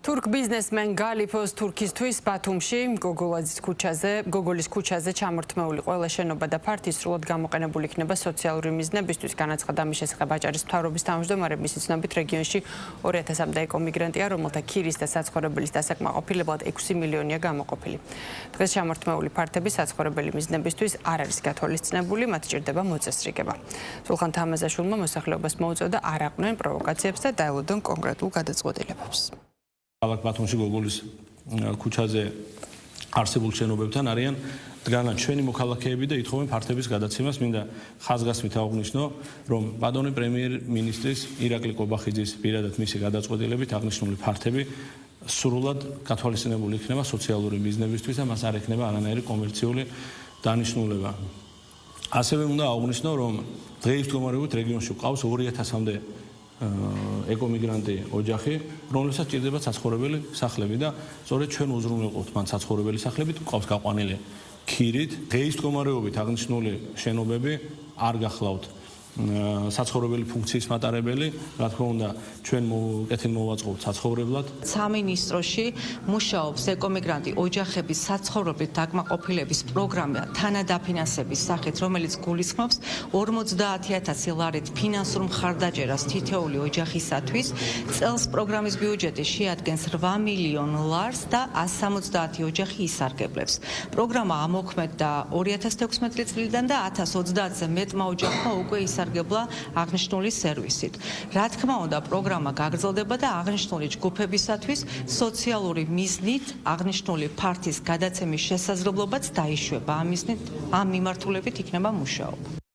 Turk biznesmen Galipos Turkistvis ბათუმში გოგოლის ქუჩაზე ჩამორთმეული ყველა შენობა და ფართი სრულად გამოყენებული იქნება სოციალური მიზნებისთვის. განაცხადა ამის შესახებ აჭარის მთავრობის თავმჯდომარე. მისი ცნობით რეგიონში 2000-მდე ეკომიგრანტია, რომელთა ქირის და საცხოვრებელის დასაკმაყოფილებლად 6 მილიონია გამოყოფილი. დღეს ჩამორთმეული ფართები საცხოვრებელი მიზნებისთვის არ არის გათვალისწინებული, მათ ჭირდება მოწესრიგება. სულხან თამაზაშვილმა მოსახლეობას მოუწოდა არ აყვნენ პროვოკაციებს და დაელოდონ კონკრეტულ გადაწყვეტილებებს. ქალაქ ბათუმში გოგოლის ქუჩაზე არსებულ შენობებთან არიან დგანან ჩვენი მოქალაქეები და ითხოვენ ფართების გადაცემას. მინდა ხაზგასმით აღვნიშნო, რომ ბატონი პრემიერ-მინისტრის ირაკლი კობახიძის პირადად მისი გადაწყვეტილებით აღნიშნული ფართები სრულად გათვალისწინებული იქნება სოციალური მიზნებისთვის და მას არ ექნება არანაირი კომერციული დანიშნულება. ასევე უნდა აღვნიშნო, რომ დღეის მდგომარეობით რეგიონში ყავს 2000-მდე ეკომიგრანტი ოჯახი, რომელსაც ჭირდება საცხოვრებელი სახლები და სწორედ ჩვენ უზრუნველყოფთ მან საცხოვრებელი სახლებით, ყავს გაყვანილი ქირით. დღეის მდგომარეობით აღნიშნული შენობები არ გახლავთ საცხოვრებელი ფუნქციის მატარებელი, რა თქმა უნდა, ჩვენ კეთილ მოვაწყობთ საცხოვრებლად. სამინისტროში მუშაობს ეკომიგრანტი ოჯახების საცხოვრებლით დაკმაყოფილების პროგრამა თანადაფინანსების სახით, რომელიც გულისხმობს 50,000 ლარით ფინანსურ მხარდაჭერას თითოეული ოჯახისათვის. წელს პროგრამის ბიუჯეტი შეადგენს 8 მილიონ ლარს და 170 ოჯახი ისარგებლებს. პროგრამა ამოქმედდა 2016 წლიდან და 1030-ზე მეტმა ოჯახმა უკვე ისარგებლა აღნიშნული სერვისით. რა თქმა უნდა, პროგრამა გაგრძელდება და აღნიშნული ჯგუფებისათვის სოციალური მიზნით აღნიშნული ფართის გადაცემის შესაძლებლობაც დაიშვება. ამ მიმართულებით იქნება მუშაობა.